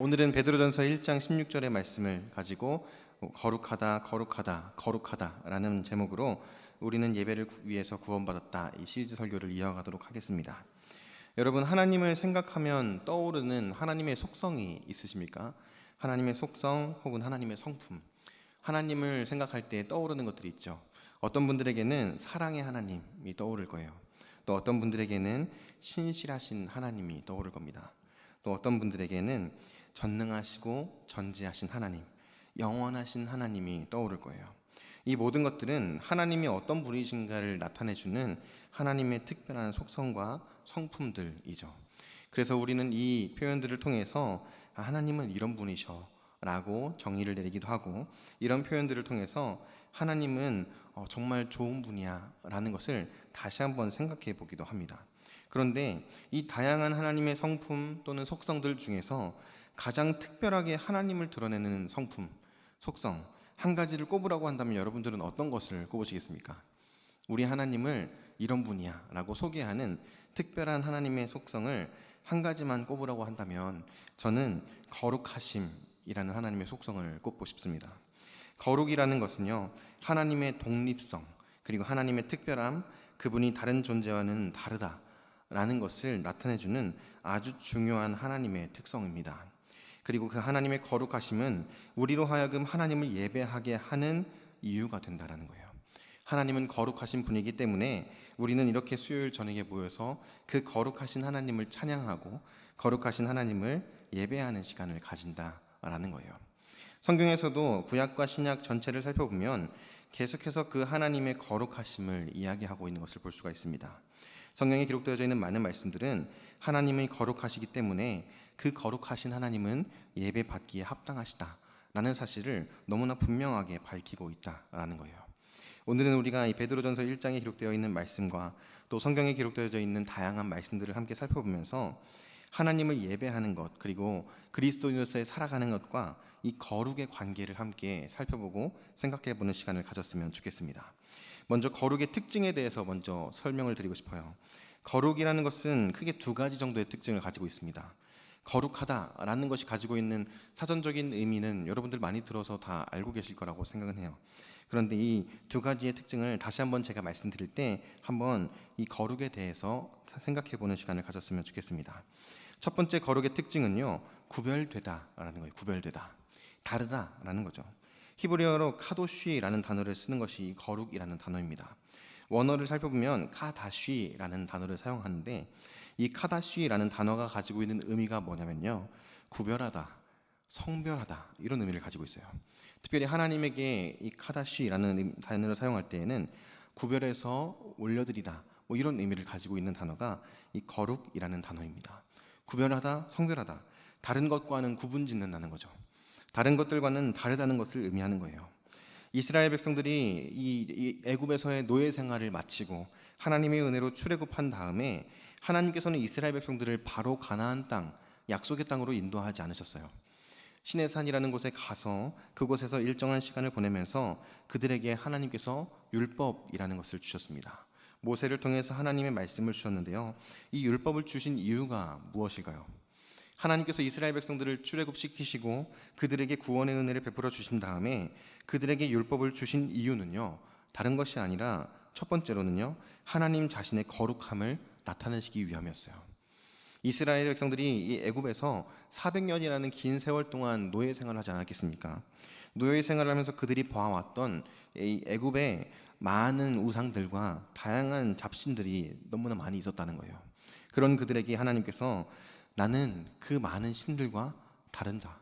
오늘은 베드로전서 1장 16절의 말씀을 가지고 거룩하다 거룩하다 거룩하다 라는 제목으로 우리는 예배를 위해서 구원받았다, 이 시리즈 설교를 이어가도록 하겠습니다. 여러분, 하나님을 생각하면 떠오르는 하나님의 속성이 있으십니까? 하나님의 속성 혹은 하나님의 성품, 하나님을 생각할 때 떠오르는 것들이 있죠. 어떤 분들에게는 사랑의 하나님이 떠오를 거예요. 또 어떤 분들에게는 신실하신 하나님이 떠오를 겁니다. 또 어떤 분들에게는 전능하시고 전지하신 하나님, 영원하신 하나님이 떠오를 거예요. 이 모든 것들은 하나님이 어떤 분이신가를 나타내주는 하나님의 특별한 속성과 성품들이죠. 그래서 우리는 이 표현들을 통해서 하나님은 이런 분이셔 라고 정의를 내리기도 하고, 이런 표현들을 통해서 하나님은 정말 좋은 분이야 라는 것을 다시 한번 생각해 보기도 합니다. 그런데 이 다양한 하나님의 성품 또는 속성들 중에서 가장 특별하게 하나님을 드러내는 성품, 속성 한 가지를 꼽으라고 한다면 여러분들은 어떤 것을 꼽으시겠습니까? 우리 하나님을 이런 분이야 라고 소개하는 특별한 하나님의 속성을 한 가지만 꼽으라고 한다면 저는 거룩하심이라는 하나님의 속성을 꼽고 싶습니다. 거룩이라는 것은요, 하나님의 독립성, 그리고 하나님의 특별함, 그분이 다른 존재와는 다르다라는 것을 나타내주는 아주 중요한 하나님의 특성입니다. 그리고 그 하나님의 거룩하심은 우리로 하여금 하나님을 예배하게 하는 이유가 된다라는 거예요. 하나님은 거룩하신 분이기 때문에 우리는 이렇게 수요일 저녁에 모여서 그 거룩하신 하나님을 찬양하고 거룩하신 하나님을 예배하는 시간을 가진다라는 거예요. 성경에서도 구약과 신약 전체를 살펴보면 계속해서 그 하나님의 거룩하심을 이야기하고 있는 것을 볼 수가 있습니다. 성경에 기록되어져 있는 많은 말씀들은 하나님이 거룩하시기 때문에 그 거룩하신 하나님은 예배받기에 합당하시다라는 사실을 너무나 분명하게 밝히고 있다라는 거예요. 오늘은 우리가 이 베드로전서 1장에 기록되어 있는 말씀과 또 성경에 기록되어져 있는 다양한 말씀들을 함께 살펴보면서 하나님을 예배하는 것, 그리고 그리스도인으로서의 살아가는 것과 이 거룩의 관계를 함께 살펴보고 생각해보는 시간을 가졌으면 좋겠습니다. 먼저 거룩의 특징에 대해서 먼저 설명을 드리고 싶어요. 거룩이라는 것은 크게 두 가지 정도의 특징을 가지고 있습니다. 거룩하다라는 것이 가지고 있는 사전적인 의미는 여러분들 많이 들어서 다 알고 계실 거라고 생각은 해요. 그런데 이 두 가지의 특징을 다시 한번 제가 말씀드릴 때 한번 이 거룩에 대해서 생각해보는 시간을 가졌으면 좋겠습니다. 첫 번째 거룩의 특징은요, 구별되다라는 거예요. 구별되다, 다르다라는 거죠. 히브리어로 카도쉬라는 단어를 쓰는 것이 거룩이라는 단어입니다. 원어를 살펴보면 카다쉬라는 단어를 사용하는데, 이 카다쉬라는 단어가 가지고 있는 의미가 뭐냐면요, 구별하다, 성별하다, 이런 의미를 가지고 있어요. 특별히 하나님에게 이 카다쉬라는 단어를 사용할 때에는 구별해서 올려드리다, 이런 의미를 가지고 있는 단어가 이 거룩이라는 단어입니다. 구별하다, 성별하다, 다른 것과는 구분짓는다는 거죠. 다른 것들과는 다르다는 것을 의미하는 거예요. 이스라엘 백성들이 이 애굽에서의 노예 생활을 마치고 하나님의 은혜로 출애굽한 다음에 하나님께서는 이스라엘 백성들을 바로 가나안 땅, 약속의 땅으로 인도하지 않으셨어요. 시내산이라는 곳에 가서 그곳에서 일정한 시간을 보내면서 그들에게 하나님께서 율법이라는 것을 주셨습니다. 모세를 통해서 하나님의 말씀을 주셨는데요, 이 율법을 주신 이유가 무엇일까요? 하나님께서 이스라엘 백성들을 출애굽시키시고 그들에게 구원의 은혜를 베풀어 주신 다음에 그들에게 율법을 주신 이유는요, 다른 것이 아니라 첫 번째로는요, 하나님 자신의 거룩함을 나타내시기 위함이었어요. 이스라엘 백성들이 이 애굽에서 400년이라는 긴 세월 동안 노예 생활을 하지 않았겠습니까? 노예 생활을 하면서 그들이 봐왔던 이 애굽의 많은 우상들과 다양한 잡신들이 너무나 많이 있었다는 거예요. 그런 그들에게 하나님께서 나는 그 많은 신들과 다른다,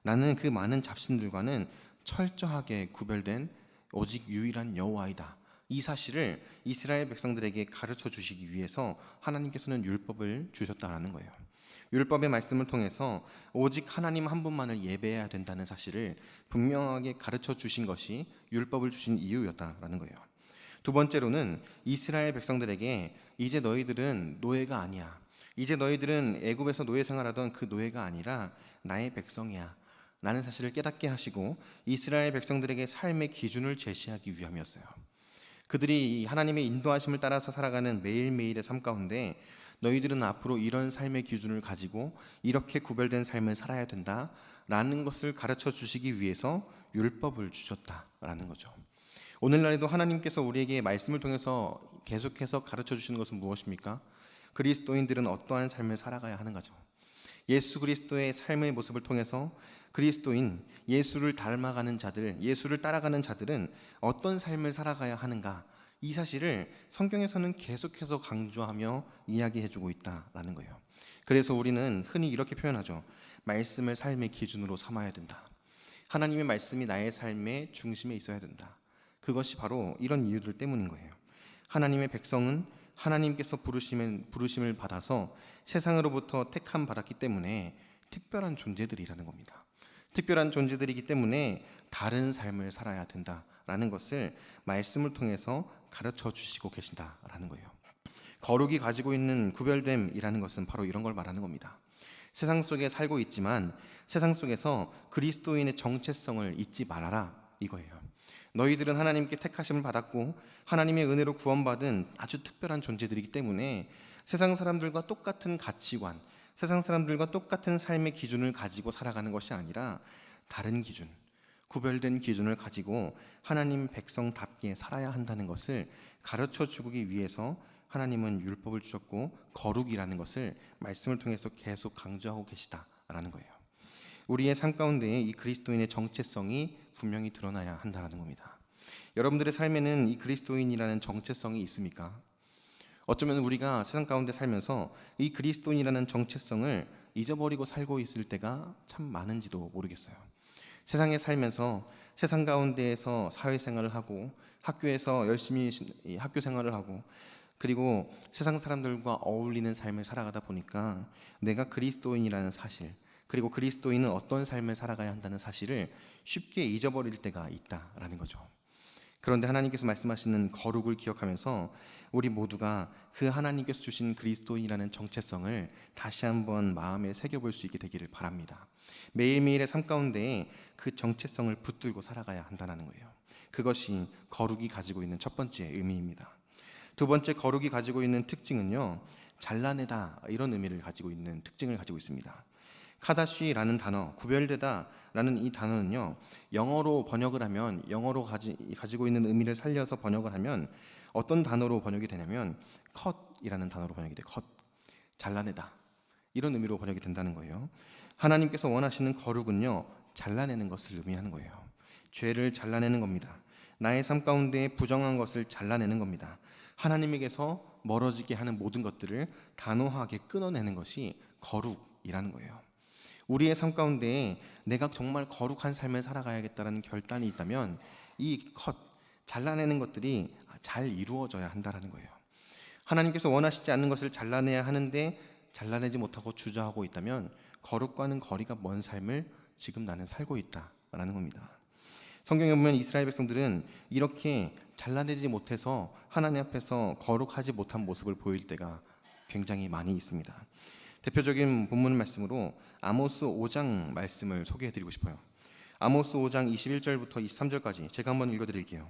나는 그 많은 잡신들과는 철저하게 구별된 오직 유일한 여호와이다, 이 사실을 이스라엘 백성들에게 가르쳐 주시기 위해서 하나님께서는 율법을 주셨다는 거예요. 율법의 말씀을 통해서 오직 하나님 한 분만을 예배해야 된다는 사실을 분명하게 가르쳐 주신 것이 율법을 주신 이유였다라는 거예요. 두 번째로는 이스라엘 백성들에게 이제 너희들은 노예가 아니야, 이제 너희들은 애굽에서 노예 생활하던 그 노예가 아니라 나의 백성이야 라는 사실을 깨닫게 하시고 이스라엘 백성들에게 삶의 기준을 제시하기 위함이었어요. 그들이 하나님의 인도하심을 따라서 살아가는 매일매일의 삶 가운데 너희들은 앞으로 이런 삶의 기준을 가지고 이렇게 구별된 삶을 살아야 된다라는 것을 가르쳐 주시기 위해서 율법을 주셨다라는 거죠. 오늘날에도 하나님께서 우리에게 말씀을 통해서 계속해서 가르쳐 주시는 것은 무엇입니까? 그리스도인들은 어떠한 삶을 살아가야 하는가죠. 예수 그리스도의 삶의 모습을 통해서 그리스도인, 예수를 닮아가는 자들, 예수를 따라가는 자들은 어떤 삶을 살아가야 하는가, 이 사실을 성경에서는 계속해서 강조하며 이야기해주고 있다라는 거예요. 그래서 우리는 흔히 이렇게 표현하죠. 말씀을 삶의 기준으로 삼아야 된다. 하나님의 말씀이 나의 삶의 중심에 있어야 된다. 그것이 바로 이런 이유들 때문인 거예요. 하나님의 백성은 하나님께서 부르심을 받아서 세상으로부터 택함 받았기 때문에 특별한 존재들이라는 겁니다. 특별한 존재들이기 때문에 다른 삶을 살아야 된다라는 것을 말씀을 통해서 가르쳐 주시고 계신다라는 거예요. 거룩이 가지고 있는 구별됨이라는 것은 바로 이런 걸 말하는 겁니다. 세상 속에 살고 있지만 세상 속에서 그리스도인의 정체성을 잊지 말아라, 이거예요. 너희들은 하나님께 택하심을 받았고 하나님의 은혜로 구원받은 아주 특별한 존재들이기 때문에 세상 사람들과 똑같은 가치관, 세상 사람들과 똑같은 삶의 기준을 가지고 살아가는 것이 아니라 다른 기준, 구별된 기준을 가지고 하나님 백성답게 살아야 한다는 것을 가르쳐 주기 위해서 하나님은 율법을 주셨고 거룩이라는 것을 말씀을 통해서 계속 강조하고 계시다라는 거예요. 우리의 삶 가운데 이 그리스도인의 정체성이 분명히 드러나야 한다는 겁니다. 여러분들의 삶에는 이 그리스도인이라는 정체성이 있습니까? 어쩌면 우리가 세상 가운데 살면서 이 그리스도인이라는 정체성을 잊어버리고 살고 있을 때가 참 많은지도 모르겠어요. 세상에 살면서 세상 가운데에서 사회생활을 하고 학교에서 열심히 학교 생활을 하고 그리고 세상 사람들과 어울리는 삶을 살아가다 보니까 내가 그리스도인이라는 사실, 그리고 그리스도인은 어떤 삶을 살아가야 한다는 사실을 쉽게 잊어버릴 때가 있다라는 거죠. 그런데 하나님께서 말씀하시는 거룩을 기억하면서 우리 모두가 그 하나님께서 주신 그리스도인이라는 정체성을 다시 한번 마음에 새겨볼 수 있게 되기를 바랍니다. 매일매일의 삶 가운데 그 정체성을 붙들고 살아가야 한다는 거예요. 그것이 거룩이 가지고 있는 첫 번째 의미입니다. 두 번째, 거룩이 가지고 있는 특징은요, 잘라내다, 이런 의미를 가지고 있는 특징을 가지고 있습니다. 카다시라는 단어, 구별되다라는 이 단어는요, 영어로 번역을 하면, 영어로 가지고 있는 의미를 살려서 번역을 하면 어떤 단어로 번역이 되냐면 컷이라는 단어로 번역이 돼요. 컷, 잘라내다, 이런 의미로 번역이 된다는 거예요. 하나님께서 원하시는 거룩은요, 잘라내는 것을 의미하는 거예요. 죄를 잘라내는 겁니다. 나의 삶 가운데 부정한 것을 잘라내는 겁니다. 하나님에게서 멀어지게 하는 모든 것들을 단호하게 끊어내는 것이 거룩이라는 거예요. 우리의 삶 가운데 내가 정말 거룩한 삶을 살아가야겠다는 결단이 있다면 이 잘라내는 것들이 잘 이루어져야 한다는 거예요. 하나님께서 원하시지 않는 것을 잘라내야 하는데 잘라내지 못하고 주저하고 있다면 거룩과는 거리가 먼 삶을 지금 나는 살고 있다라는 겁니다. 성경에 보면 이스라엘 백성들은 이렇게 잘라내지 못해서 하나님 앞에서 거룩하지 못한 모습을 보일 때가 굉장히 많이 있습니다. 대표적인 본문 말씀으로 아모스 5장 말씀을 소개해드리고 싶어요. 아모스 5장 21절부터 23절까지 제가 한번 읽어드릴게요.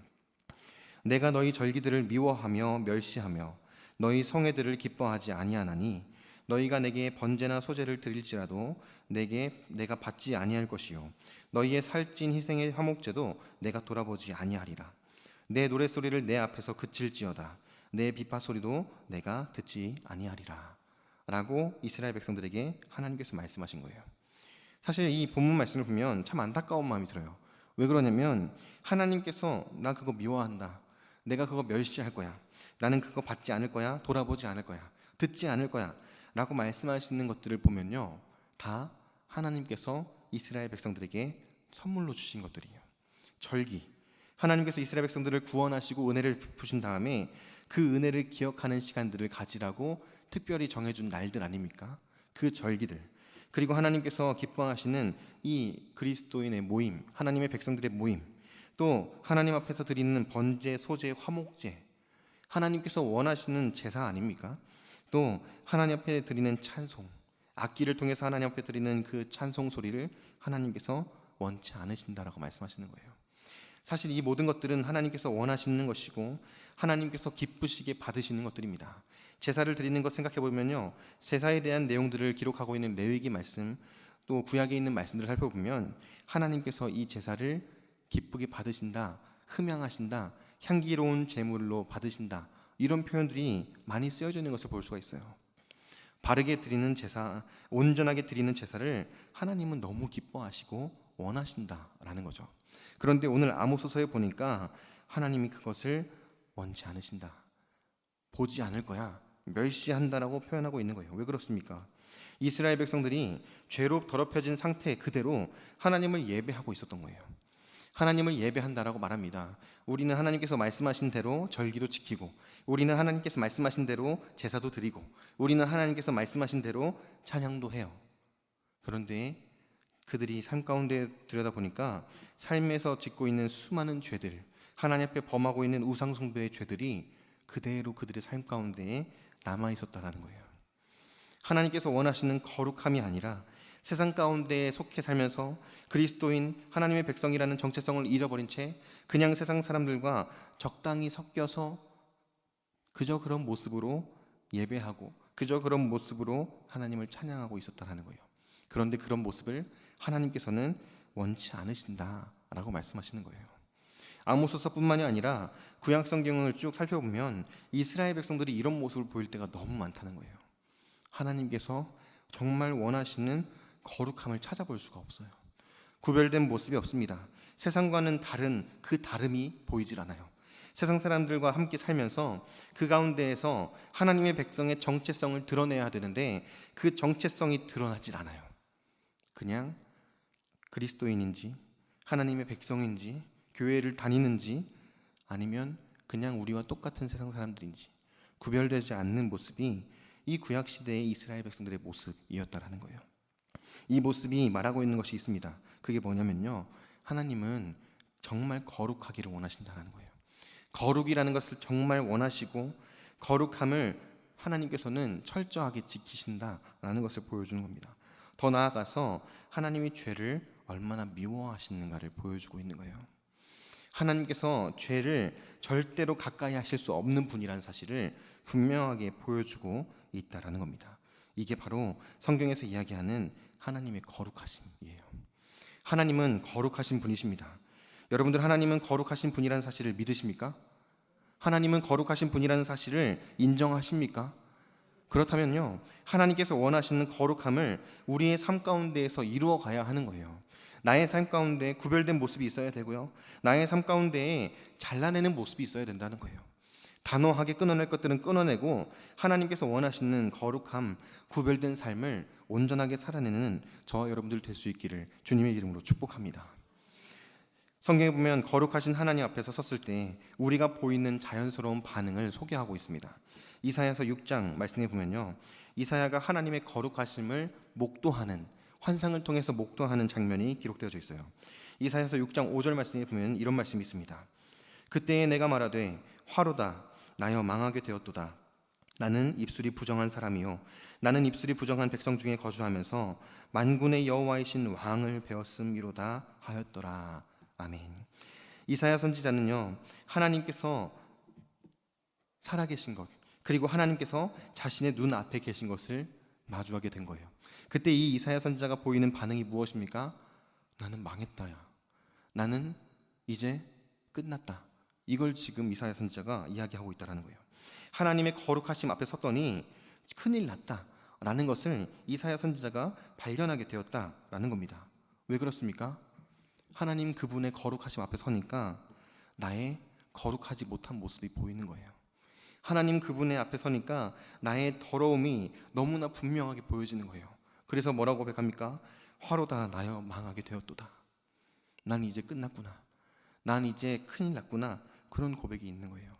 내가 너희 절기들을 미워하며 멸시하며 너희 성회들을 기뻐하지 아니하나니 너희가 내게 번제나 소제를 드릴지라도 내가 받지 아니할 것이요 너희의 살찐 희생의 화목제도 내가 돌아보지 아니하리라. 내 노랫소리를 내 앞에서 그칠지어다. 내 비파 소리도 내가 듣지 아니하리라. 라고 이스라엘 백성들에게 하나님께서 말씀하신 거예요. 사실 이 본문 말씀을 보면 참 안타까운 마음이 들어요. 왜 그러냐면 하나님께서 나 그거 미워한다, 내가 그거 멸시할 거야, 나는 그거 받지 않을 거야, 돌아보지 않을 거야, 듣지 않을 거야 라고 말씀하시는 것들을 보면요, 다 하나님께서 이스라엘 백성들에게 선물로 주신 것들이에요. 절기, 하나님께서 이스라엘 백성들을 구원하시고 은혜를 베푸신 다음에 그 은혜를 기억하는 시간들을 가지라고 특별히 정해준 날들 아닙니까? 그 절기들, 그리고 하나님께서 기뻐하시는 이 그리스도인의 모임, 하나님의 백성들의 모임, 또 하나님 앞에서 드리는 번제, 소제, 화목제, 하나님께서 원하시는 제사 아닙니까? 또 하나님 앞에 드리는 찬송, 악기를 통해서 하나님 앞에 드리는 그 찬송 소리를 하나님께서 원치 않으신다라고 말씀하시는 거예요. 사실 이 모든 것들은 하나님께서 원하시는 것이고 하나님께서 기쁘시게 받으시는 것들입니다. 제사를 드리는 것 생각해 보면요, 제사에 대한 내용들을 기록하고 있는 레위기 말씀, 또 구약에 있는 말씀들을 살펴보면 하나님께서 이 제사를 기쁘게 받으신다, 흠양하신다, 향기로운 제물로 받으신다, 이런 표현들이 많이 쓰여져 있는 것을 볼 수가 있어요. 바르게 드리는 제사, 온전하게 드리는 제사를 하나님은 너무 기뻐하시고 원하신다라는 거죠. 그런데 오늘 아모스서에 보니까 하나님이 그것을 원치 않으신다, 보지 않을 거야, 멸시한다라고 표현하고 있는 거예요. 왜 그렇습니까? 이스라엘 백성들이 죄로 더럽혀진 상태 그대로 하나님을 예배하고 있었던 거예요. 하나님을 예배한다라고 말합니다. 우리는 하나님께서 말씀하신 대로 절기도 지키고, 우리는 하나님께서 말씀하신 대로 제사도 드리고, 우리는 하나님께서 말씀하신 대로 찬양도 해요. 그런데 그들이 삶 가운데 들여다보니까 삶에서 짓고 있는 수많은 죄들, 하나님 앞에 범하고 있는 우상 숭배의 죄들이 그대로 그들의 삶 가운데 남아 있었다라는 거예요. 하나님께서 원하시는 거룩함이 아니라 세상 가운데 속해 살면서 그리스도인 하나님의 백성이라는 정체성을 잃어버린 채 그냥 세상 사람들과 적당히 섞여서 그저 그런 모습으로 예배하고 그저 그런 모습으로 하나님을 찬양하고 있었다는 거예요. 그런데 그런 모습을 하나님께서는 원치 않으신다라고 말씀하시는 거예요. 아모스서뿐만이 아니라 구약 성경을 쭉 살펴보면 이스라엘 백성들이 이런 모습을 보일 때가 너무 많다는 거예요. 하나님께서 정말 원하시는 거룩함을 찾아볼 수가 없어요. 구별된 모습이 없습니다. 세상과는 다른 그 다름이 보이질 않아요. 세상 사람들과 함께 살면서 그 가운데에서 하나님의 백성의 정체성을 드러내야 되는데 그 정체성이 드러나질 않아요. 그냥 그리스도인인지 하나님의 백성인지 교회를 다니는지 아니면 그냥 우리와 똑같은 세상 사람들인지 구별되지 않는 모습이 이 구약 시대의 이스라엘 백성들의 모습이었다라는 거예요. 이 모습이 말하고 있는 것이 있습니다. 그게 뭐냐면요, 하나님은 정말 거룩하기를 원하신다는 거예요. 거룩이라는 것을 정말 원하시고 거룩함을 하나님께서는 철저하게 지키신다라는 것을 보여주는 겁니다. 더 나아가서 하나님이 죄를 얼마나 미워하시는가를 보여주고 있는 거예요. 하나님께서 죄를 절대로 가까이 하실 수 없는 분이라는 사실을 분명하게 보여주고 있다라는 겁니다. 이게 바로 성경에서 이야기하는 하나님의 거룩하심이에요. 하나님은 거룩하신 분이십니다. 여러분들, 하나님은 거룩하신 분이라는 사실을 믿으십니까? 하나님은 거룩하신 분이라는 사실을 인정하십니까? 그렇다면요, 하나님께서 원하시는 거룩함을 우리의 삶 가운데에서 이루어 가야 하는 거예요. 나의 삶 가운데 구별된 모습이 있어야 되고요, 나의 삶 가운데에 잘라내는 모습이 있어야 된다는 거예요. 단호하게 끊어낼 것들은 끊어내고 하나님께서 원하시는 거룩함, 구별된 삶을 온전하게 살아내는 저와 여러분들 될 수 있기를 주님의 이름으로 축복합니다. 성경에 보면 거룩하신 하나님 앞에서 섰을 때 우리가 보이는 자연스러운 반응을 소개하고 있습니다. 이사야서 6장 말씀해 보면요, 이사야가 하나님의 거룩하심을 목도하는, 환상을 통해서 목도하는 장면이 기록되어져 있어요. 이사야서 6장 5절 말씀에 보면 이런 말씀이 있습니다. 그때에 내가 말하되 화로다 나여 망하게 되었도다. 나는 입술이 부정한 사람이요 나는 입술이 부정한 백성 중에 거주하면서 만군의 여호와이신 왕을 배웠음이로다 하였더라. 아멘. 이사야 선지자는요, 하나님께서 살아계신 것, 그리고 하나님께서 자신의 눈앞에 계신 것을 마주하게 된 거예요. 그때 이 이사야 선지자가 보이는 반응이 무엇입니까? 나는 망했다야, 나는 이제 끝났다. 이걸 지금 이사야 선지자가 이야기하고 있다는 거예요. 하나님의 거룩하심 앞에 섰더니 큰일 났다라는 것을 이사야 선지자가 발견하게 되었다라는 겁니다. 왜 그렇습니까? 하나님 그분의 거룩하심 앞에 서니까 나의 거룩하지 못한 모습이 보이는 거예요. 하나님 그분의 앞에 서니까 나의 더러움이 너무나 분명하게 보여지는 거예요. 그래서 뭐라고 고백합니까? 화로다 나여 망하게 되었도다. 난 이제 끝났구나, 난 이제 큰일 났구나, 그런 고백이 있는 거예요.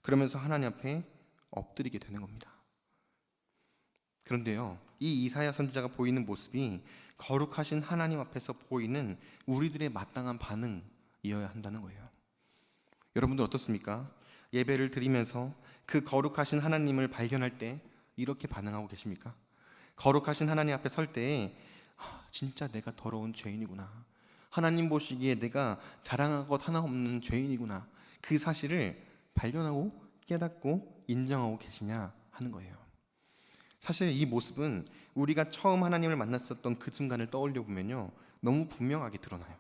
그러면서 하나님 앞에 엎드리게 되는 겁니다. 그런데요, 이 이사야 선지자가 보이는 모습이 거룩하신 하나님 앞에서 보이는 우리들의 마땅한 반응이어야 한다는 거예요. 여러분들 어떻습니까? 예배를 드리면서 그 거룩하신 하나님을 발견할 때 이렇게 반응하고 계십니까? 거룩하신 하나님 앞에 설 때에 진짜 내가 더러운 죄인이구나, 하나님 보시기에 내가 자랑할 것 하나 없는 죄인이구나, 그 사실을 발견하고 깨닫고 인정하고 계시냐 하는 거예요. 사실 이 모습은 우리가 처음 하나님을 만났었던 그 순간을 떠올려 보면요, 너무 분명하게 드러나요.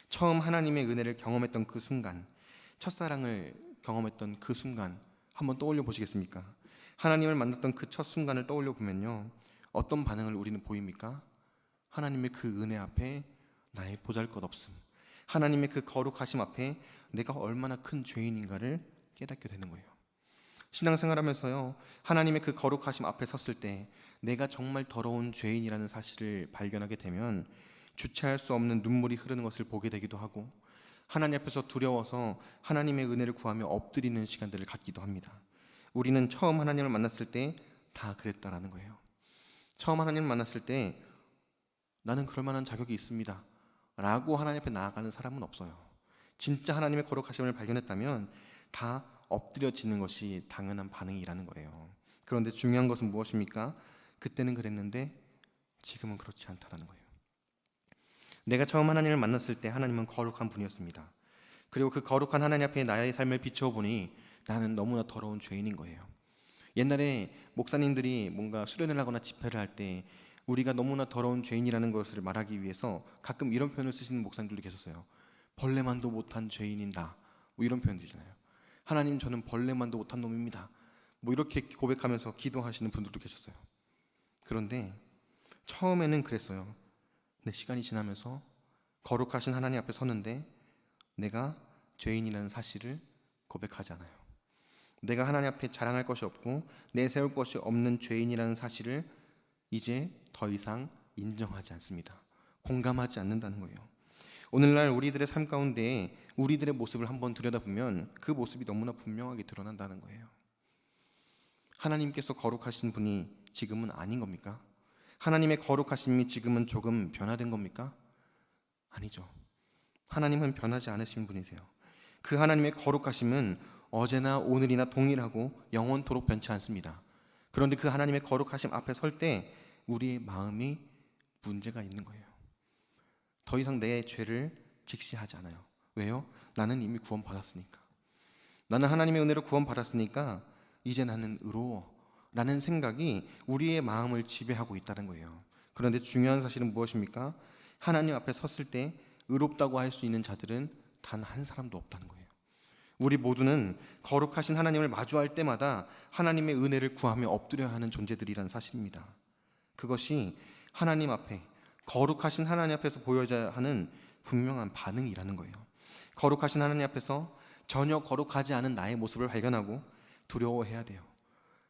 처음 하나님의 은혜를 경험했던 그 순간, 첫사랑을 경험했던 그 순간 한번 떠올려 보시겠습니까? 하나님을 만났던 그 첫 순간을 떠올려 보면요, 어떤 반응을 우리는 보입니까? 하나님의 그 은혜 앞에 나의 보잘것없음, 하나님의 그 거룩하심 앞에 내가 얼마나 큰 죄인인가를 깨닫게 되는 거예요. 신앙생활하면서요, 하나님의 그 거룩하심 앞에 섰을 때 내가 정말 더러운 죄인이라는 사실을 발견하게 되면 주체할 수 없는 눈물이 흐르는 것을 보게 되기도 하고, 하나님 앞에서 두려워서 하나님의 은혜를 구하며 엎드리는 시간들을 갖기도 합니다. 우리는 처음 하나님을 만났을 때 다 그랬다라는 거예요. 처음 하나님을 만났을 때 나는 그럴 만한 자격이 있습니다 라고 하나님 앞에 나아가는 사람은 없어요. 진짜 하나님의 거룩하심을 발견했다면 다 엎드려지는 것이 당연한 반응이라는 거예요. 그런데 중요한 것은 무엇입니까? 그때는 그랬는데 지금은 그렇지 않다는 거예요. 내가 처음 하나님을 만났을 때 하나님은 거룩한 분이었습니다. 그리고 그 거룩한 하나님 앞에 나의 삶을 비춰보니 나는 너무나 더러운 죄인인 거예요. 옛날에 목사님들이 뭔가 수련을 하거나 집회를 할 때 우리가 너무나 더러운 죄인이라는 것을 말하기 위해서 가끔 이런 표현을 쓰시는 목사님들도 계셨어요. 벌레만도 못한 죄인이다, 뭐 이런 표현들이잖아요. 하나님, 저는 벌레만도 못한 놈입니다, 뭐 이렇게 고백하면서 기도하시는 분들도 계셨어요. 그런데 처음에는 그랬어요. 근데 시간이 지나면서 거룩하신 하나님 앞에 서는데 내가 죄인이라는 사실을 고백하지 않아요. 내가 하나님 앞에 자랑할 것이 없고 내세울 것이 없는 죄인이라는 사실을 이제 더 이상 인정하지 않습니다. 공감하지 않는다는 거예요. 오늘날 우리들의 삶 가운데 우리들의 모습을 한번 들여다보면 그 모습이 너무나 분명하게 드러난다는 거예요. 하나님께서 거룩하신 분이 지금은 아닌 겁니까? 하나님의 거룩하심이 지금은 조금 변화된 겁니까? 아니죠. 하나님은 변하지 않으신 분이세요. 그 하나님의 거룩하심은 어제나 오늘이나 동일하고 영원토록 변치 않습니다. 그런데 그 하나님의 거룩하심 앞에 설 때 우리의 마음이 문제가 있는 거예요. 더 이상 내 죄를 직시하지 않아요. 왜요? 나는 이미 구원받았으니까. 나는 하나님의 은혜로 구원받았으니까 이제 나는 의로워 라는 생각이 우리의 마음을 지배하고 있다는 거예요. 그런데 중요한 사실은 무엇입니까? 하나님 앞에 섰을 때 의롭다고 할 수 있는 자들은 단 한 사람도 없다는 거예요. 우리 모두는 거룩하신 하나님을 마주할 때마다 하나님의 은혜를 구하며 엎드려야 하는 존재들이라는 사실입니다. 그것이 하나님 앞에, 거룩하신 하나님 앞에서 보여져야 하는 분명한 반응이라는 거예요. 거룩하신 하나님 앞에서 전혀 거룩하지 않은 나의 모습을 발견하고 두려워해야 돼요.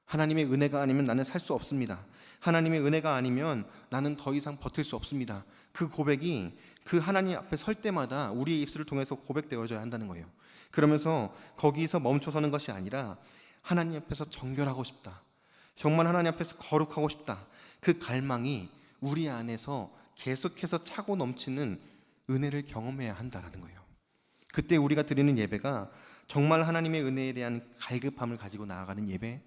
하나님의 은혜가 아니면 나는 살 수 없습니다. 하나님의 은혜가 아니면 나는 더 이상 버틸 수 없습니다. 그 고백이 그 하나님 앞에 설 때마다 우리의 입술을 통해서 고백되어져야 한다는 거예요. 그러면서 거기서 멈춰서는 것이 아니라 하나님 앞에서 정결하고 싶다, 정말 하나님 앞에서 거룩하고 싶다, 그 갈망이 우리 안에서 계속해서 차고 넘치는 은혜를 경험해야 한다는 거예요. 그때 우리가 드리는 예배가 정말 하나님의 은혜에 대한 갈급함을 가지고 나아가는 예배,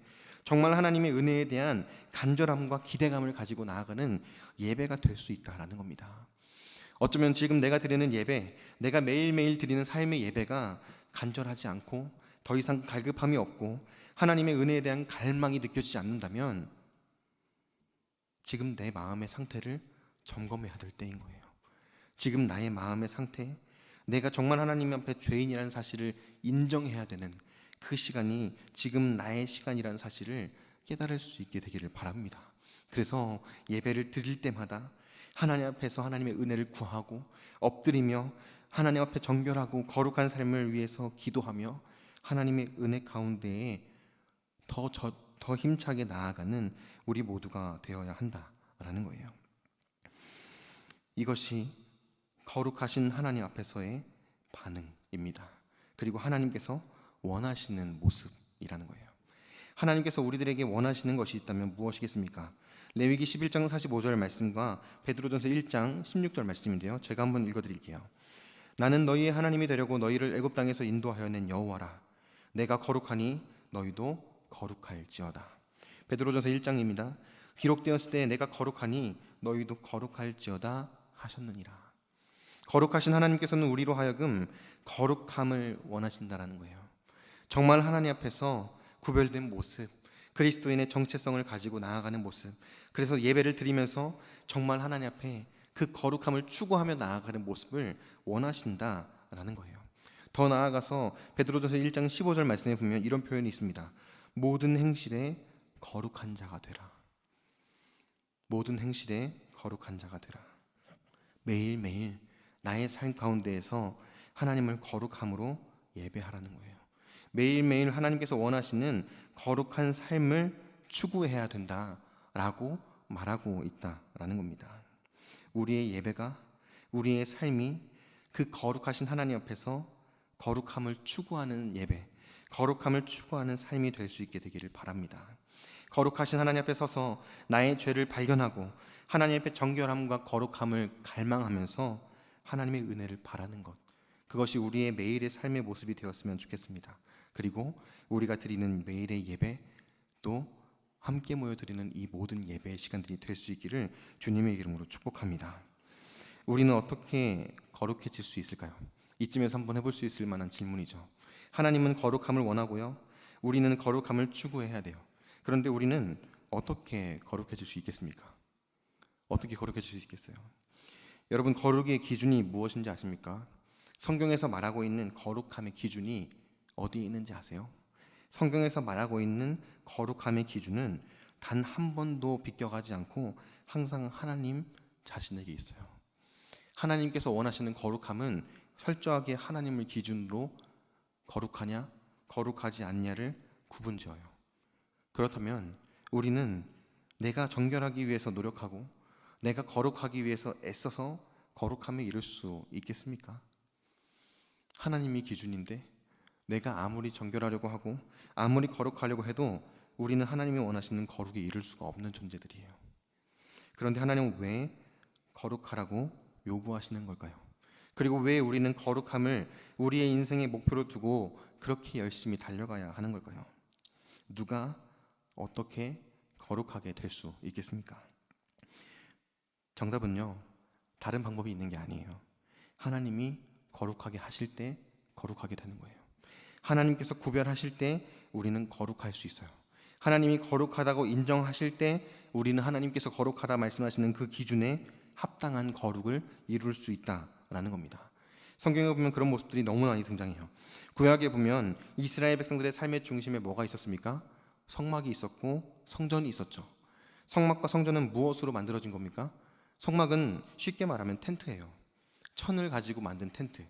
정말 하나님의 은혜에 대한 간절함과 기대감을 가지고 나아가는 예배가 될 수 있다라는 겁니다. 어쩌면 지금 내가 드리는 예배, 내가 매일매일 드리는 삶의 예배가 간절하지 않고 더 이상 갈급함이 없고 하나님의 은혜에 대한 갈망이 느껴지지 않는다면 지금 내 마음의 상태를 점검해야 될 때인 거예요. 지금 나의 마음의 상태, 내가 정말 하나님 앞에 죄인이라는 사실을 인정해야 되는 그 시간이 지금 나의 시간이라는 사실을 깨달을 수 있게 되기를 바랍니다. 그래서 예배를 드릴 때마다 하나님 앞에서 하나님의 은혜를 구하고 엎드리며 하나님 앞에 정결하고 거룩한 삶을 위해서 기도하며 하나님의 은혜 가운데에 더 힘차게 나아가는 우리 모두가 되어야 한다라는 거예요. 이것이 거룩하신 하나님 앞에서의 반응입니다. 그리고 하나님께서 원하시는 모습이라는 거예요. 하나님께서 우리들에게 원하시는 것이 있다면 무엇이겠습니까? 레위기 11장 45절 말씀과 베드로전서 1장 16절 말씀인데요, 제가 한번 읽어드릴게요. 나는 너희의 하나님이 되려고 너희를 애굽 땅에서 인도하여 낸 여호와라. 내가 거룩하니 너희도 거룩할지어다. 베드로전서 1장입니다. 기록되었을 때 내가 거룩하니 너희도 거룩할지어다 하셨느니라. 거룩하신 하나님께서는 우리로 하여금 거룩함을 원하신다라는 거예요. 정말 하나님 앞에서 구별된 모습, 그리스도인의 정체성을 가지고 나아가는 모습, 그래서 예배를 드리면서 정말 하나님 앞에 그 거룩함을 추구하며 나아가는 모습을 원하신다라는 거예요. 더 나아가서 베드로전서 1장 15절 말씀에 보면 이런 표현이 있습니다. 모든 행실에 거룩한 자가 되라. 모든 행실에 거룩한 자가 되라. 매일매일 나의 삶 가운데에서 하나님을 거룩함으로 예배하라는 거예요. 매일매일 하나님께서 원하시는 거룩한 삶을 추구해야 된다라고 말하고 있다라는 겁니다. 우리의 예배가, 우리의 삶이 그 거룩하신 하나님 앞에서 거룩함을 추구하는 예배, 거룩함을 추구하는 삶이 될 수 있게 되기를 바랍니다. 거룩하신 하나님 앞에 서서 나의 죄를 발견하고 하나님 앞에 정결함과 거룩함을 갈망하면서 하나님의 은혜를 바라는 것, 그것이 우리의 매일의 삶의 모습이 되었으면 좋겠습니다. 그리고 우리가 드리는 매일의 예배, 또 함께 모여 드리는 이 모든 예배의 시간들이 될 수 있기를 주님의 이름으로 축복합니다. 우리는 어떻게 거룩해질 수 있을까요? 이쯤에서 한번 해볼 수 있을 만한 질문이죠. 하나님은 거룩함을 원하고요, 우리는 거룩함을 추구해야 돼요. 그런데 우리는 어떻게 거룩해질 수 있겠습니까? 어떻게 거룩해질 수 있겠어요? 여러분, 거룩의 기준이 무엇인지 아십니까? 성경에서 말하고 있는 거룩함의 기준이 어디에 있는지 아세요? 성경에서 말하고 있는 거룩함의 기준은 단 한 번도 비껴가지 않고 항상 하나님 자신에게 있어요. 하나님께서 원하시는 거룩함은 철저하게 하나님을 기준으로 거룩하냐, 거룩하지 않냐를 구분지어요. 그렇다면 우리는 내가 정결하기 위해서 노력하고 내가 거룩하기 위해서 애써서 거룩함에 이를 수 있겠습니까? 하나님이 기준인데 내가 아무리 정결하려고 하고 아무리 거룩하려고 해도 우리는 하나님이 원하시는 거룩에 이를 수가 없는 존재들이에요. 그런데 하나님은 왜 거룩하라고 요구하시는 걸까요? 그리고 왜 우리는 거룩함을 우리의 인생의 목표로 두고 그렇게 열심히 달려가야 하는 걸까요? 누가 어떻게 거룩하게 될 수 있겠습니까? 정답은요, 다른 방법이 있는 게 아니에요. 하나님이 거룩하게 하실 때 거룩하게 되는 거예요. 하나님께서 구별하실 때 우리는 거룩할 수 있어요. 하나님이 거룩하다고 인정하실 때 우리는 하나님께서 거룩하다 말씀하시는 그 기준에 합당한 거룩을 이룰 수 있다라는 겁니다. 성경에 보면 그런 모습들이 너무 많이 등장해요. 구약에 보면 이스라엘 백성들의 삶의 중심에 뭐가 있었습니까? 성막이 있었고 성전이 있었죠. 성막과 성전은 무엇으로 만들어진 겁니까? 성막은 쉽게 말하면 텐트예요. 천을 가지고 만든 텐트.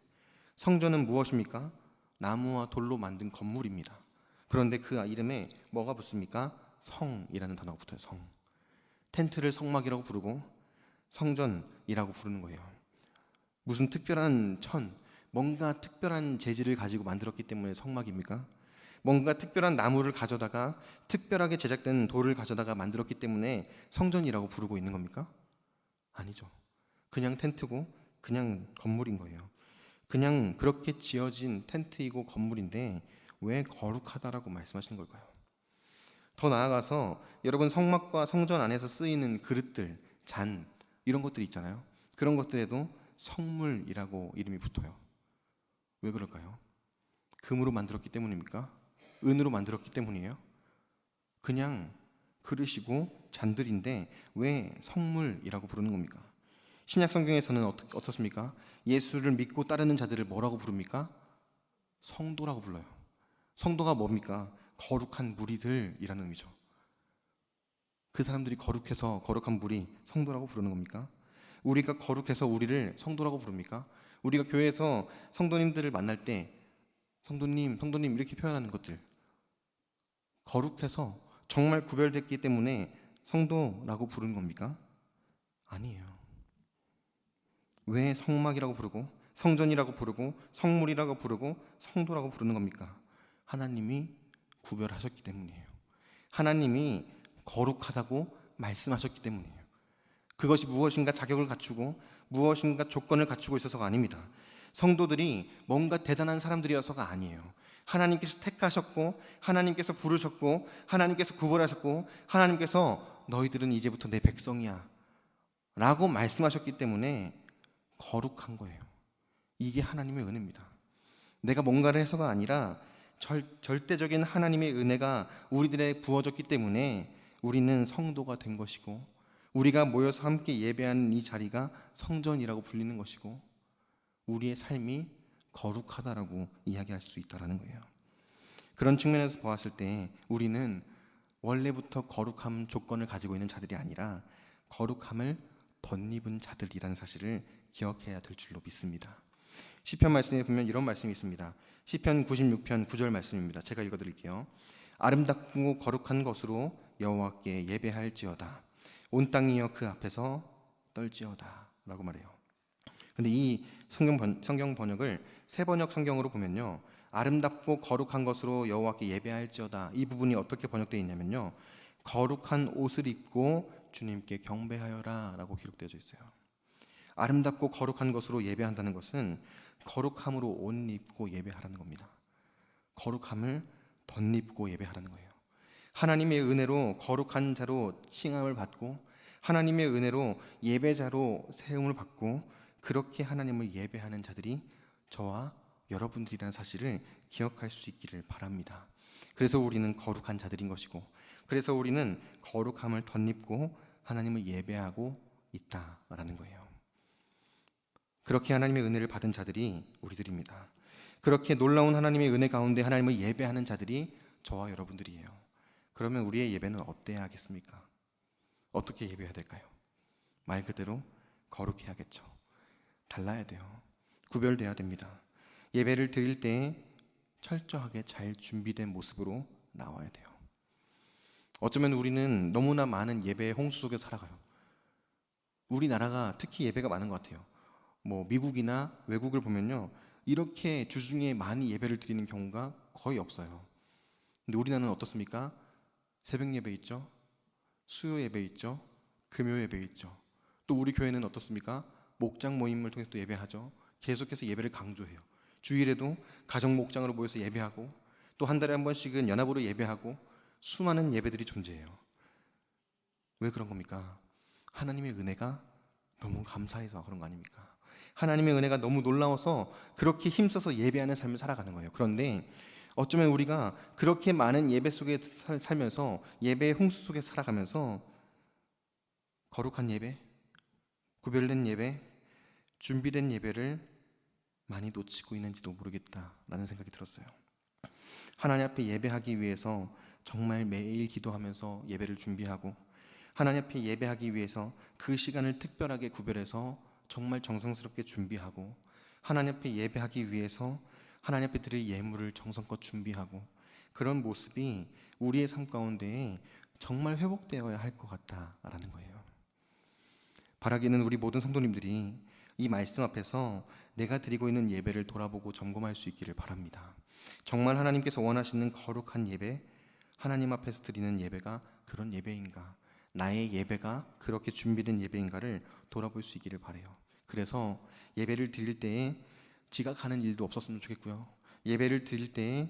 성전은 무엇입니까? 나무와 돌로 만든 건물입니다. 그런데 그 이름에 뭐가 붙습니까? 성이라는 단어가 붙어요. 성. 텐트를 성막이라고 부르고 성전이라고 부르는 거예요. 무슨 특별한 뭔가 특별한 재질을 가지고 만들었기 때문에 성막입니까? 뭔가 특별한 나무를 가져다가 특별하게 제작된 돌을 가져다가 만들었기 때문에 성전이라고 부르고 있는 겁니까? 아니죠. 그냥 텐트고 그냥 건물인 거예요. 그냥 그렇게 지어진 텐트이고 건물인데 왜 거룩하다라고 말씀하시는 걸까요? 더 나아가서 여러분, 성막과 성전 안에서 쓰이는 그릇들, 잔, 이런 것들이 있잖아요. 그런 것들에도 성물이라고 이름이 붙어요. 왜 그럴까요? 금으로 만들었기 때문입니까? 은으로 만들었기 때문이에요? 그냥 그릇이고 잔들인데 왜 성물이라고 부르는 겁니까? 신약 성경에서는 어떻습니까? 예수를 믿고 따르는 자들을 뭐라고 부릅니까? 성도라고 불러요. 성도가 뭡니까? 거룩한 무리들이라는 의미죠. 그 사람들이 거룩해서 거룩한 무리, 성도라고 부르는 겁니까? 우리가 거룩해서 우리를 성도라고 부릅니까? 우리가 교회에서 성도님들을 만날 때 성도님 이렇게 표현하는 것들, 거룩해서 정말 구별됐기 때문에 성도라고 부르는 겁니까? 아니에요. 왜 성막이라고 부르고 성전이라고 부르고 성물이라고 부르고 성도라고 부르는 겁니까? 하나님이 구별하셨기 때문이에요. 하나님이 거룩하다고 말씀하셨기 때문이에요. 그것이 무엇인가 자격을 갖추고 무엇인가 조건을 갖추고 있어서가 아닙니다. 성도들이 뭔가 대단한 사람들이어서가 아니에요. 하나님께서 택하셨고 하나님께서 부르셨고 하나님께서 구별하셨고 하나님께서 너희들은 이제부터 내 백성이야 라고 말씀하셨기 때문에 거룩한 거예요. 이게 하나님의 은혜입니다. 내가 뭔가를 해서가 아니라 절대적인 하나님의 은혜가 우리들에 부어졌기 때문에 우리는 성도가 된 것이고, 우리가 모여서 함께 예배하는 이 자리가 성전이라고 불리는 것이고, 우리의 삶이 거룩하다라고 이야기할 수 있다는 거예요. 그런 측면에서 보았을 때 우리는 원래부터 거룩함 조건을 가지고 있는 자들이 아니라 거룩함을 덧입은 자들이라는 사실을 기억해야 될 줄로 믿습니다. 시편 말씀에 보면 이런 말씀이 있습니다. 시편 96편 9절 말씀입니다. 제가 읽어드릴게요. 아름답고 거룩한 것으로 여호와께 예배할지어다. 온 땅이여 그 앞에서 떨지어다 라고 말해요. 근데 이 성경 번역을 새번역 성경으로 보면요, 아름답고 거룩한 것으로 여호와께 예배할지어다, 이 부분이 어떻게 번역되어 있냐면요, 거룩한 옷을 입고 주님께 경배하여라 라고 기록되어져 있어요. 아름답고 거룩한 것으로 예배한다는 것은 거룩함으로 옷 입고 예배하라는 겁니다. 거룩함을 덧입고 예배하라는 거예요. 하나님의 은혜로 거룩한 자로 칭함을 받고, 하나님의 은혜로 예배자로 세움을 받고, 그렇게 하나님을 예배하는 자들이 저와 여러분들이라는 사실을 기억할 수 있기를 바랍니다. 그래서 우리는 거룩한 자들인 것이고, 그래서 우리는 거룩함을 덧입고 하나님을 예배하고 있다라는 거예요. 그렇게 하나님의 은혜를 받은 자들이 우리들입니다. 그렇게 놀라운 하나님의 은혜 가운데 하나님을 예배하는 자들이 저와 여러분들이에요. 그러면 우리의 예배는 어때야 하겠습니까? 어떻게 예배해야 될까요? 말 그대로 거룩해야겠죠. 달라야 돼요. 구별돼야 됩니다. 예배를 드릴 때 철저하게 잘 준비된 모습으로 나와야 돼요. 어쩌면 우리는 너무나 많은 예배의 홍수 속에 살아가요. 우리나라가 특히 예배가 많은 것 같아요. 미국이나 외국을 보면요, 이렇게 주중에 많이 예배를 드리는 경우가 거의 없어요. 근데 우리나라는 어떻습니까? 새벽 예배 있죠, 수요 예배 있죠, 금요 예배 있죠. 또 우리 교회는 어떻습니까? 목장 모임을 통해서 또 예배하죠. 계속해서 예배를 강조해요. 주일에도 가정 목장으로 모여서 예배하고, 또 한 달에 한 번씩은 연합으로 예배하고, 수많은 예배들이 존재해요. 왜 그런 겁니까? 하나님의 은혜가 너무 감사해서 그런 거 아닙니까? 하나님의 은혜가 너무 놀라워서 그렇게 힘써서 예배하는 삶을 살아가는 거예요. 그런데 어쩌면 우리가 그렇게 많은 예배 속에 살면서, 예배의 홍수 속에 살아가면서 거룩한 예배, 구별된 예배, 준비된 예배를 많이 놓치고 있는지도 모르겠다라는 생각이 들었어요. 하나님 앞에 예배하기 위해서 정말 매일 기도하면서 예배를 준비하고, 하나님 앞에 예배하기 위해서 그 시간을 특별하게 구별해서 정말 정성스럽게 준비하고, 하나님 앞에 예배하기 위해서 하나님 앞에 드릴 예물을 정성껏 준비하고, 그런 모습이 우리의 삶 가운데 정말 회복되어야 할 것 같다라는 거예요. 바라기는 우리 모든 성도님들이 이 말씀 앞에서 내가 드리고 있는 예배를 돌아보고 점검할 수 있기를 바랍니다. 정말 하나님께서 원하시는 거룩한 예배, 하나님 앞에서 드리는 예배가 그런 예배인가, 나의 예배가 그렇게 준비된 예배인가를 돌아볼 수 있기를 바라요. 그래서 예배를 드릴 때에 지각하는 일도 없었으면 좋겠고요. 예배를 드릴 때에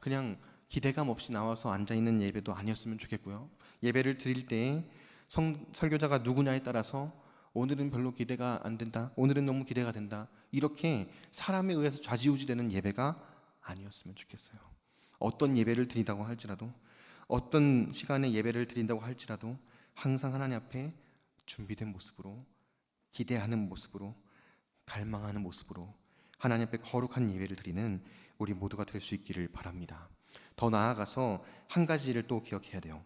그냥 기대감 없이 나와서 앉아있는 예배도 아니었으면 좋겠고요. 예배를 드릴 때에 설교자가 누구냐에 따라서 오늘은 별로 기대가 안 된다, 오늘은 너무 기대가 된다, 이렇게 사람에 의해서 좌지우지되는 예배가 아니었으면 좋겠어요. 어떤 예배를 드린다고 할지라도, 어떤 시간에 예배를 드린다고 할지라도 항상 하나님 앞에 준비된 모습으로, 기대하는 모습으로, 갈망하는 모습으로 하나님 앞에 거룩한 예배를 드리는 우리 모두가 될 수 있기를 바랍니다. 더 나아가서 한 가지를 또 기억해야 돼요.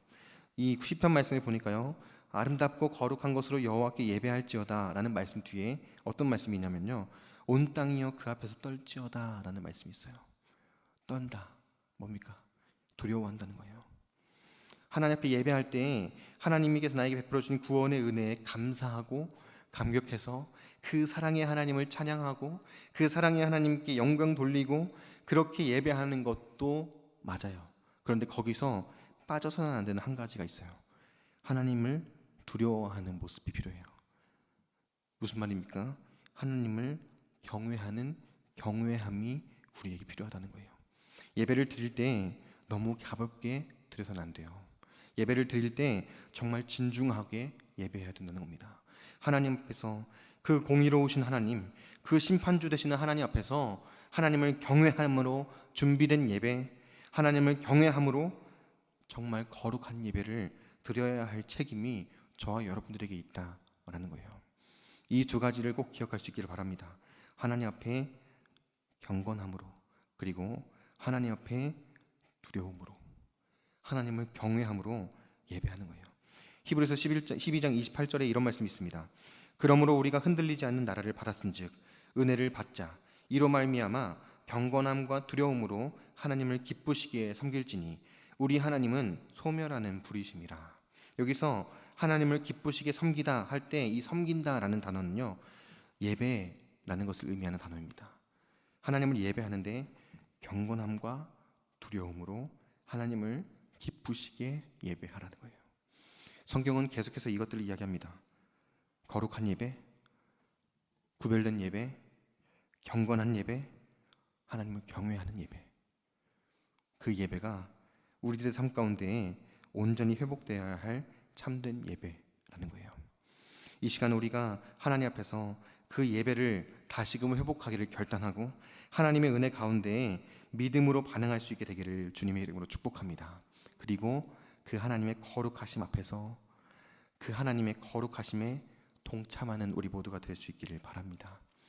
이 시편 말씀에 보니까요, 아름답고 거룩한 것으로 여호와께 예배할지어다 라는 말씀 뒤에 어떤 말씀이 있냐면요, 온 땅이여 그 앞에서 떨지어다 라는 말씀이 있어요. 떤다, 뭡니까? 두려워한다는 거예요. 하나님 앞에 예배할 때 하나님께서 나에게 베풀어 주신 구원의 은혜에 감사하고 감격해서 그 사랑의 하나님을 찬양하고, 그 사랑의 하나님께 영광 돌리고, 그렇게 예배하는 것도 맞아요. 그런데 거기서 빠져서는 안 되는 한 가지가 있어요. 하나님을 두려워하는 모습이 필요해요. 무슨 말입니까? 하나님을 경외하는 경외함이 우리에게 필요하다는 거예요. 예배를 드릴 때 너무 가볍게 드려서는 안 돼요. 예배를 드릴 때 정말 진중하게 예배해야 된다는 겁니다. 하나님 앞에서 그 공의로우신 하나님, 그 심판주 되시는 하나님 앞에서 하나님을 경외함으로 준비된 예배, 하나님을 경외함으로 정말 거룩한 예배를 드려야 할 책임이 저와 여러분들에게 있다라는 거예요. 이 두 가지를 꼭 기억할 수 있기를 바랍니다. 하나님 앞에 경건함으로, 그리고 하나님 앞에 두려움으로, 하나님을 경외함으로 예배하는 거예요. 히브리서 12장 28절에 이런 말씀이 있습니다. 그러므로 우리가 흔들리지 않는 나라를 받았은즉 은혜를 받자. 이로 말미암아 경건함과 두려움으로 하나님을 기쁘시게 섬길지니 우리 하나님은 소멸하는 불이심이라. 여기서 하나님을 기쁘시게 섬기다 할 때 이 섬긴다라는 단어는요, 예배라는 것을 의미하는 단어입니다. 하나님을 예배하는데 경건함과 두려움으로 하나님을 기쁘시게 예배하라는 거예요. 성경은 계속해서 이것들을 이야기합니다. 거룩한 예배, 구별된 예배, 경건한 예배, 하나님을 경외하는 예배. 그 예배가 우리들의 삶 가운데에 온전히 회복되어야 할 참된 예배라는 거예요. 이 시간 우리가 하나님 앞에서 그 예배를 다시금 회복하기를 결단하고 하나님의 은혜 가운데에 믿음으로 반응할 수 있게 되기를 주님의 이름으로 축복합니다. 그리고 그 하나님의 거룩하심 앞에서 그 하나님의 거룩하심에 동참하는 우리 모두가 될 수 있기를 바랍니다.